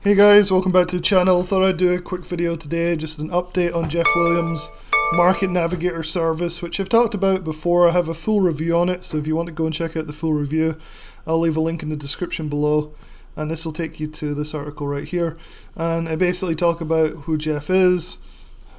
Hey guys, welcome back to the channel. Thought I'd do a quick video today, just an update on Jeff Williams' Market Navigator service, which I've talked about before. I have a full review on it, so if you want to go and check out the full review, I'll leave a link in the description below, and this will take you to this article right here. And I basically talk about who Jeff is,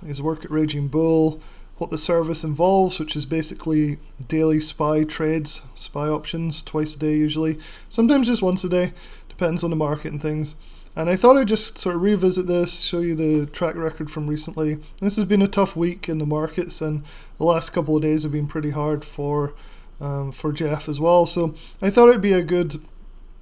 his work at Raging Bull, what the service involves, which is basically daily SPY trades, SPY options, twice a day usually, sometimes just once a day, depends on the market and things. And I thought I'd just sort of revisit this, show you the track record from recently. This has been a tough week in the markets, and the last couple of days have been pretty hard for Jeff as well. So I thought it'd be a good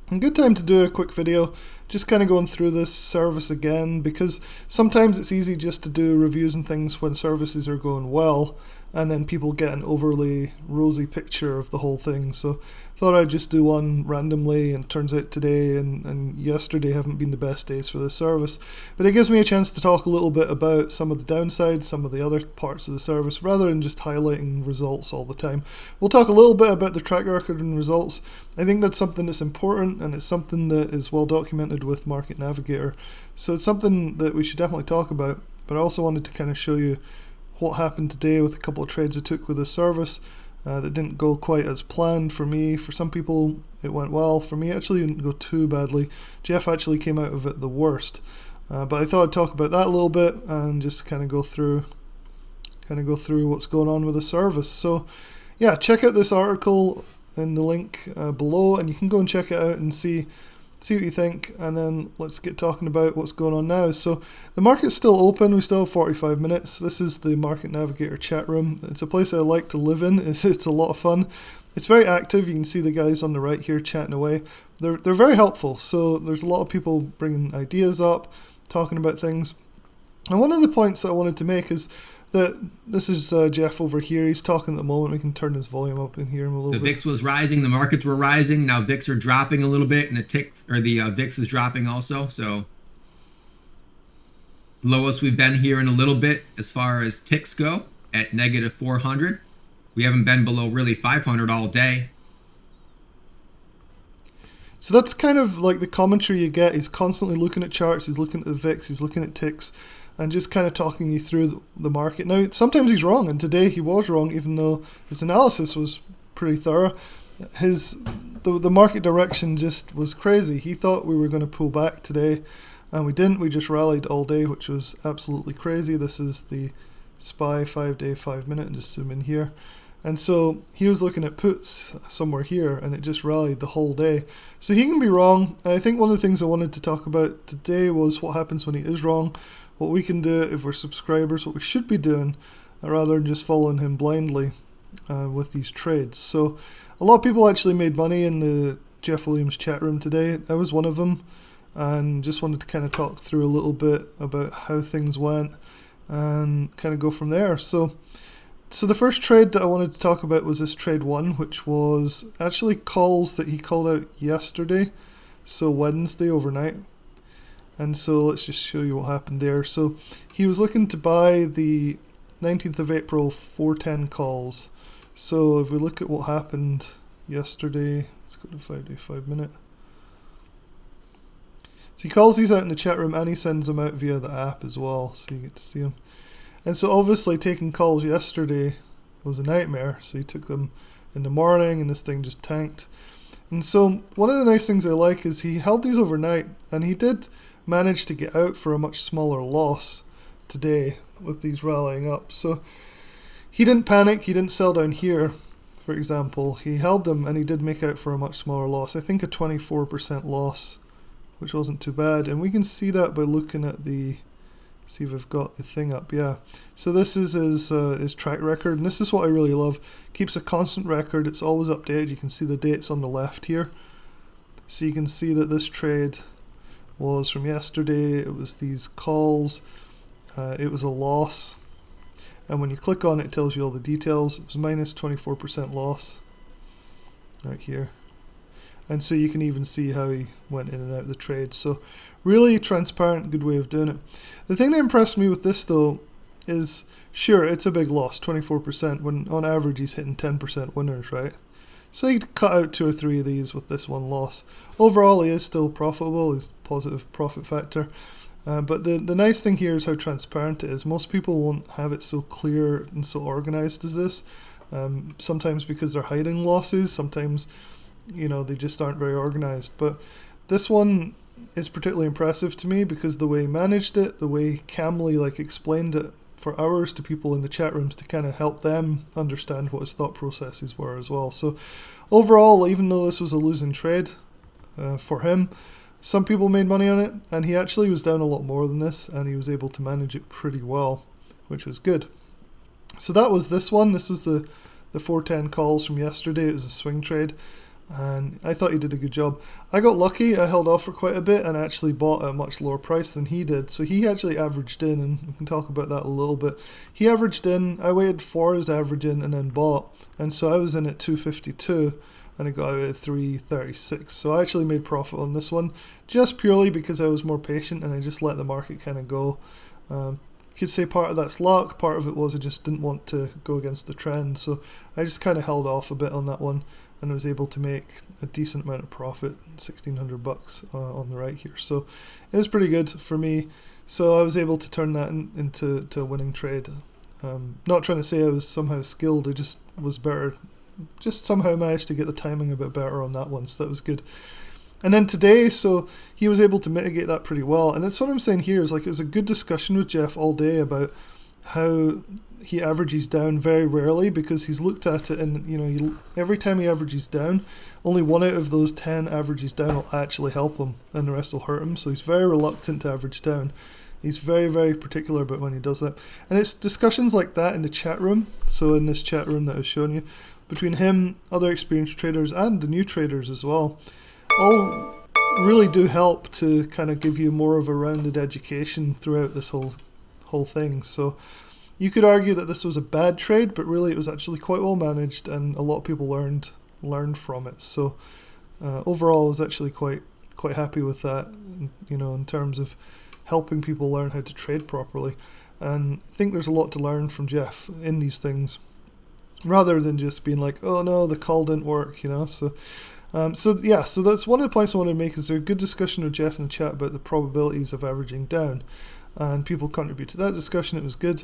time to do a quick video, just kind of going through this service again, because sometimes it's easy just to do reviews and things when services are going well, and then people get an overly rosy picture of the whole thing. So thought I'd just do one randomly, and it turns out today and yesterday haven't been the best days for this service. But it gives me a chance to talk a little bit about some of the downsides, some of the other parts of the service, rather than just highlighting results all the time. We'll talk a little bit about the track record and results. I think that's something that's important, and it's something that is well documented with Market Navigator. So it's something that we should definitely talk about. But I also wanted to kind of show you what happened today with a couple of trades I took with this service that didn't go quite as planned for me. For some people it went well. For me, it actually didn't go too badly. Jeff actually came out of it the worst. But I thought I'd talk about that a little bit and just kind of go through what's going on with the service. So yeah, check out this article in the link below, and you can go and check it out and see what you think, and then let's get talking about what's going on now. So the market's still open. We still have 45 minutes. This is the Market Navigator chat room. It's a place I like to live in. It's a lot of fun. It's very active. You can see the guys on the right here chatting away. They're very helpful. So there's a lot of people bringing ideas up, talking about things. And one of the points that I wanted to make is that this is Jeff over here. He's talking at the moment. We can turn his volume up and hear him a little bit. The VIX was rising, the markets were rising. Now VIX are dropping a little bit, and the VIX is dropping also. So lowest we've been here in a little bit as far as ticks go at negative 400. We haven't been below really 500 all day. So that's kind of like the commentary you get. He's constantly looking at charts. He's looking at the VIX. He's looking at ticks, and just kind of talking you through the market. Now, sometimes he's wrong, and today he was wrong, even though his analysis was pretty thorough. The market direction just was crazy. He thought we were going to pull back today, and we didn't. We just rallied all day, which was absolutely crazy. This is the SPY 5-day, 5-minute, and just zoom in here. And so he was looking at puts somewhere here, and it just rallied the whole day. So he can be wrong. I think one of the things I wanted to talk about today was what happens when he is wrong, what we can do if we're subscribers, what we should be doing, rather than just following him blindly with these trades. So a lot of people actually made money in the Jeff Williams chat room today. I was one of them, and just wanted to kind of talk through a little bit about how things went and kind of go from there. So the first trade that I wanted to talk about was this trade 1, which was actually calls that he called out yesterday, so Wednesday overnight. And so let's just show you what happened there. So he was looking to buy the 19th of April 410 calls. So if we look at what happened yesterday, let's go to 5-day, 5-minute. So he calls these out in the chat room, and he sends them out via the app as well, so you get to see them. And so obviously taking calls yesterday was a nightmare. So he took them in the morning, and this thing just tanked. And so one of the nice things I like is he held these overnight, and he did manage to get out for a much smaller loss today with these rallying up. So he didn't panic. He didn't sell down here, for example. He held them, and he did make out for a much smaller loss. I think a 24% loss, which wasn't too bad. And we can see that by looking at see if I've got the thing up. Yeah, so this is his track record, and this is what I really love. Keeps a constant record. It's always updated. You can see the dates on the left here, so you can see that this trade was from yesterday. It was these calls. It was a loss, and when you click on it, it tells you all the details. It was minus 24% loss right here. And so you can even see how he went in and out of the trade. So really transparent, good way of doing it. The thing that impressed me with this though is, sure, it's a big loss, 24%, when on average he's hitting 10% winners, right? So he cut out 2 or 3 of these with this one loss. Overall, he is still profitable. He's positive profit factor. But the nice thing here is how transparent it is. Most people won't have it so clear and so organized as this. Sometimes because they're hiding losses, sometimes they just aren't very organized. But this one is particularly impressive to me because the way he managed it, the way calmly explained it for hours to people in the chat rooms to kind of help them understand what his thought processes were as well. So overall, even though this was a losing trade for him, some people made money on it, and he actually was down a lot more than this, and he was able to manage it pretty well, which was good. So that was this one. This was the 410 calls from yesterday. It was a swing trade, and I thought he did a good job. I got lucky. I held off for quite a bit and actually bought at a much lower price than he did. So he actually averaged in, and we can talk about that a little bit. He averaged in. I waited for his average in and then bought, and so I was in at 252. And I got out at 336. So I actually made profit on this one just purely because I was more patient and I just let the market kind of go. You could say part of that's luck, part of it was I just didn't want to go against the trend. So I just kind of held off a bit on that one and was able to make a decent amount of profit, $1,600 on the right here. So it was pretty good for me. So I was able to turn that into a winning trade. Not trying to say I was somehow skilled, I just was better. Just somehow managed to get the timing a bit better on that one, so that was good. And then today, so he was able to mitigate that pretty well. And that's what I'm saying here is it was a good discussion with Jeff all day about how he averages down very rarely because he's looked at it and every time he averages down, only 1 out of those 10 averages down will actually help him and the rest will hurt him. So he's very reluctant to average down. He's very, very particular about when he does that. And it's discussions like that in the chat room. So in this chat room that I was showing you, between him, other experienced traders, and the new traders as well, all really do help to kind of give you more of a rounded education throughout this whole thing. So you could argue that this was a bad trade, but really it was actually quite well managed, and a lot of people learned from it. So overall, I was actually quite happy with that, in terms of helping people learn how to trade properly. And I think there's a lot to learn from Jeff in these things, rather than just being like, oh no, the call didn't work, So that's one of the points I want to make. Is there a good discussion with Jeff in the chat about the probabilities of averaging down, and people contribute to that discussion. It was good.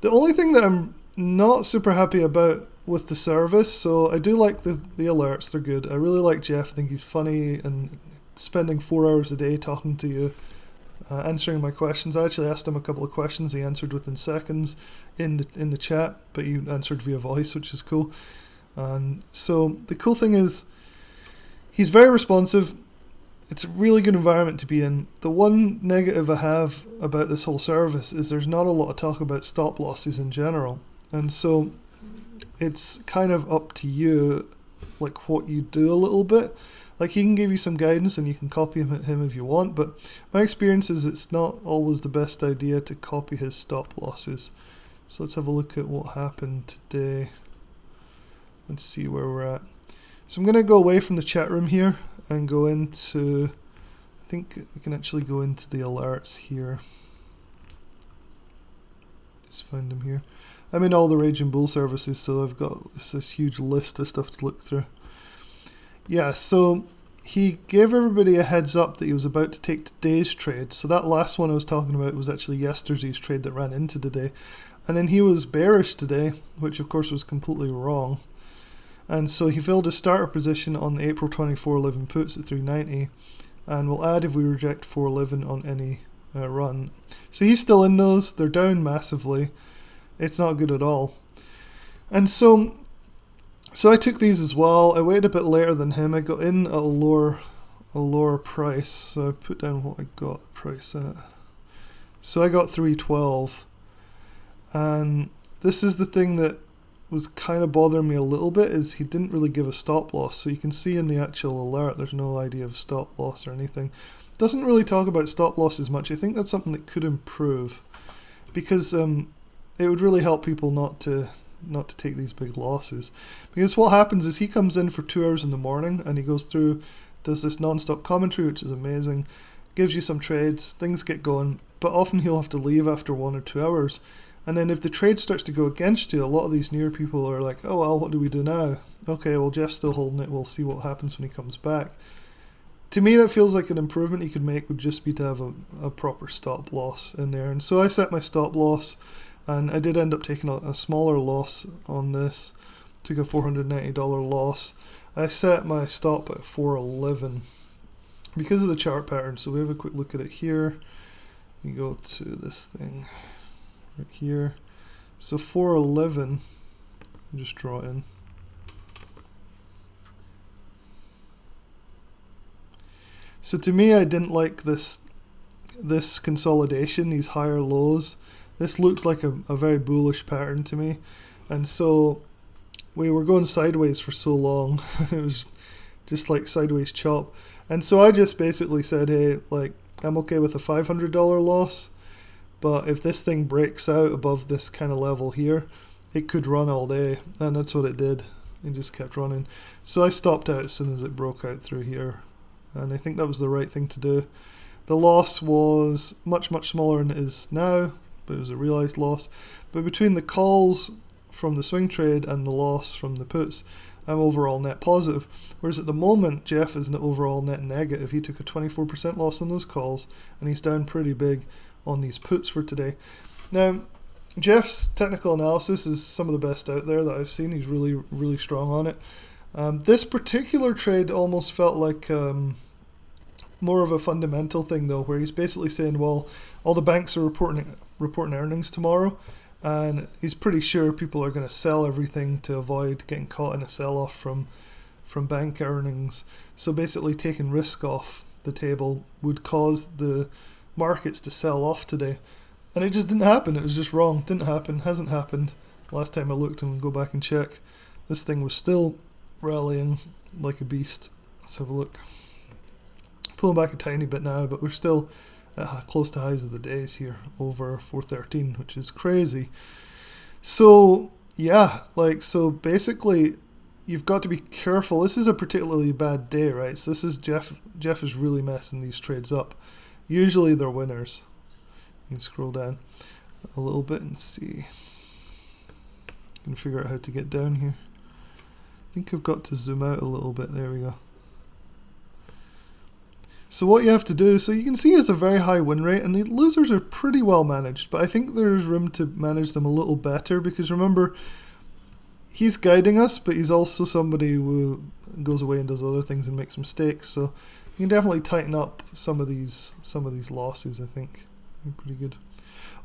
The only thing that I'm not super happy about with the service, so I do like the alerts, they're good. I really like Jeff. I think he's funny, and spending 4 hours a day talking to you, answering my questions. I actually asked him a couple of questions. He answered within seconds in the chat, but he answered via voice, which is cool. And so the cool thing is he's very responsive. It's a really good environment to be in. The one negative I have about this whole service is there's not a lot of talk about stop losses in general. And so it's kind of up to you, what you do a little bit. He can give you some guidance and you can copy him if you want, but my experience is it's not always the best idea to copy his stop losses. So let's have a look at what happened today. Let's see where we're at. So I'm going to go away from the chat room here and go into, I think we can actually go into the alerts here. Just find them here. I'm in all the Raging Bull services, so I've got this huge list of stuff to look through. Yeah, so he gave everybody a heads up that he was about to take today's trade. So that last one I was talking about was actually yesterday's trade that ran into today. And then he was bearish today, which of course was completely wrong. And so he filled his starter position on the April 24 11 puts at 390. And we'll add if we reject 411 on any run. So he's still in those. They're down massively. It's not good at all. And so I took these as well. I waited a bit later than him. I got in at a lower price. So I put down what I got the price at. So I got 312. And this is the thing that was kind of bothering me a little bit, is he didn't really give a stop loss. So you can see in the actual alert there's no idea of stop loss or anything. Doesn't really talk about stop losses much. I think that's something that could improve, because it would really help people not to take these big losses. Because what happens is he comes in for 2 hours in the morning and he goes through, does this non-stop commentary, which is amazing, gives you some trades, things get going, but often he'll have to leave after 1 or 2 hours. And then if the trade starts to go against you, a lot of these newer people are like, oh well, what do we do now? Okay, well Jeff's still holding it, we'll see what happens when he comes back. To me, that feels like an improvement you could make would just be to have a proper stop loss in there. And so I set my stop loss, and I did end up taking a smaller loss on this. Took a $490 loss. I set my stop at 411 because of the chart pattern. So we have a quick look at it here. We go to this thing right here. So 411, just draw it in. So to me, I didn't like this consolidation, these higher lows. This looked like a very bullish pattern to me. And so we were going sideways for so long. It was just like sideways chop. And so I just basically said, hey, like, I'm okay with a $500 loss, but if this thing breaks out above this kind of level here, it could run all day. And that's what it did. It just kept running. So I stopped out as soon as it broke out through here. And I think that was the right thing to do. The loss was much, much smaller than it is now, but it was a realized loss. But between the calls from the swing trade and the loss from the puts, I'm overall net positive. Whereas at the moment, Jeff is an overall net negative. He took a 24% loss on those calls, and he's down pretty big on these puts for today. Now, Jeff's technical analysis is some of the best out there that I've seen. He's really, really strong on it. This particular trade almost felt like more of a fundamental thing, though, where he's basically saying, well, all the banks are reporting earnings tomorrow, and he's pretty sure people are going to sell everything to avoid getting caught in a sell-off from bank earnings. So basically taking risk off the table would cause the markets to sell off today. And it just didn't happen. It was just wrong. Didn't happen. Hasn't happened. Last time I looked, and go back and check, this thing was still rallying like a beast. Let's have a look. Pulling back a tiny bit now, but we're still close to highs of the days here, over 413, which is crazy. So yeah, so basically you've got to be careful. This is a particularly bad day, right? So this is Jeff is really messing these trades up. Usually they're winners. You can scroll down a little bit and see. You can figure out how to get down here. I think I've got to zoom out a little bit. There we go. So what you have to do, so you can see it's a very high win rate, and the losers are pretty well managed, but I think there's room to manage them a little better, because remember, he's guiding us, but he's also somebody who goes away and does other things and makes mistakes, so you can definitely tighten up some of these losses, I think. They're pretty good.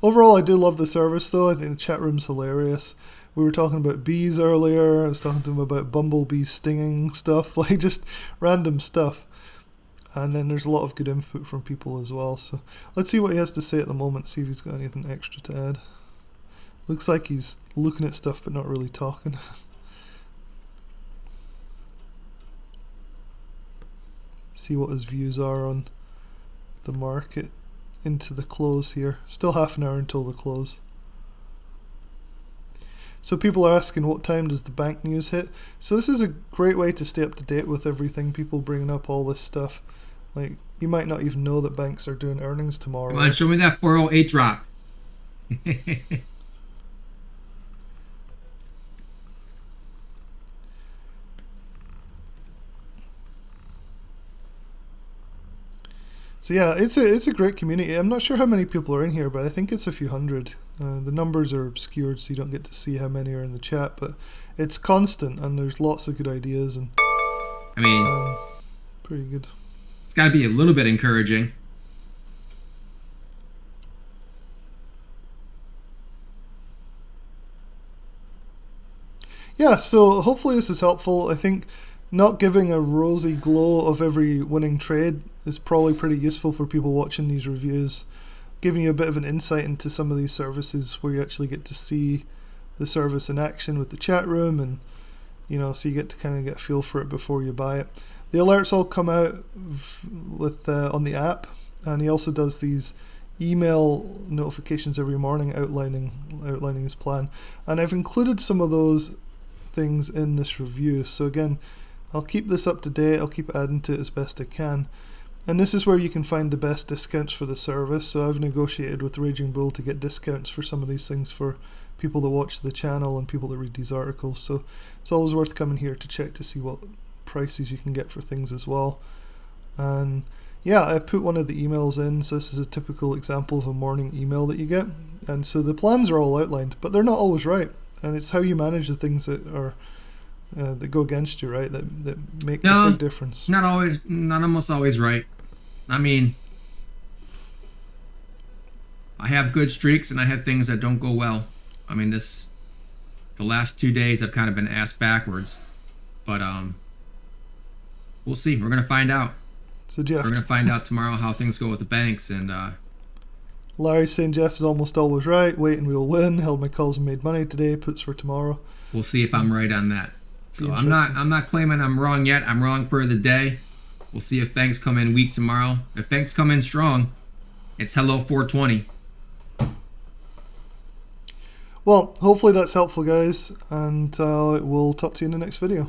Overall, I do love the service, though. I think the chat room's hilarious. We were talking about bees earlier. I was talking to him about bumblebees stinging stuff, like just random stuff. And then there's a lot of good input from people as well. So let's see what he has to say at the moment, see if he's got anything extra to add. Looks like he's looking at stuff but not really talking. See what his views are on the market into the close here. Still half an hour until the close. So people are asking, what time does the bank news hit? So this is a great way to stay up to date with everything. People bringing up all this stuff. Like, you might not even know that banks are doing earnings tomorrow. Come on, show me that 408 drop. So yeah, it's a great community. I'm not sure how many people are in here, but I think it's a few hundred. The numbers are obscured, so you don't get to see how many are in the chat, but it's constant, and there's lots of good ideas, and I mean, pretty good. It's got to be a little bit encouraging. Yeah, so hopefully this is helpful. I think not giving a rosy glow of every winning trade is probably pretty useful for people watching these reviews, giving you a bit of an insight into some of these services where you actually get to see the service in action with the chat room, and so you get to kind of get a feel for it before you buy it. The alerts all come out with on the app, and he also does these email notifications every morning outlining his plan, and I've included some of those things in this review. So again, I'll keep this up to date. I'll keep adding to it as best I can. And this is where you can find the best discounts for the service. So I've negotiated with Raging Bull to get discounts for some of these things for people that watch the channel and people that read these articles. So it's always worth coming here to check to see what prices you can get for things as well. And yeah, I put one of the emails in, so this is a typical example of a morning email that you get. And so the plans are all outlined, but they're not always right. And it's how you manage the things that are that go against you, right? That make the big difference. Not almost always right. I mean, I have good streaks and I have things that don't go well. I mean, the last 2 days I've kind of been ass backwards, but we'll see. We're gonna find out. So Jeff, we're gonna find out tomorrow how things go with the banks. And Larry's saying Jeff is almost always right. Wait and we'll win. Held my calls and made money today. Puts for tomorrow. We'll see if I'm right on that. So I'm not claiming I'm wrong yet. I'm wrong for the day. We'll see if banks come in weak tomorrow. If banks come in strong, it's hello 420. Well, hopefully that's helpful, guys, and we'll talk to you in the next video.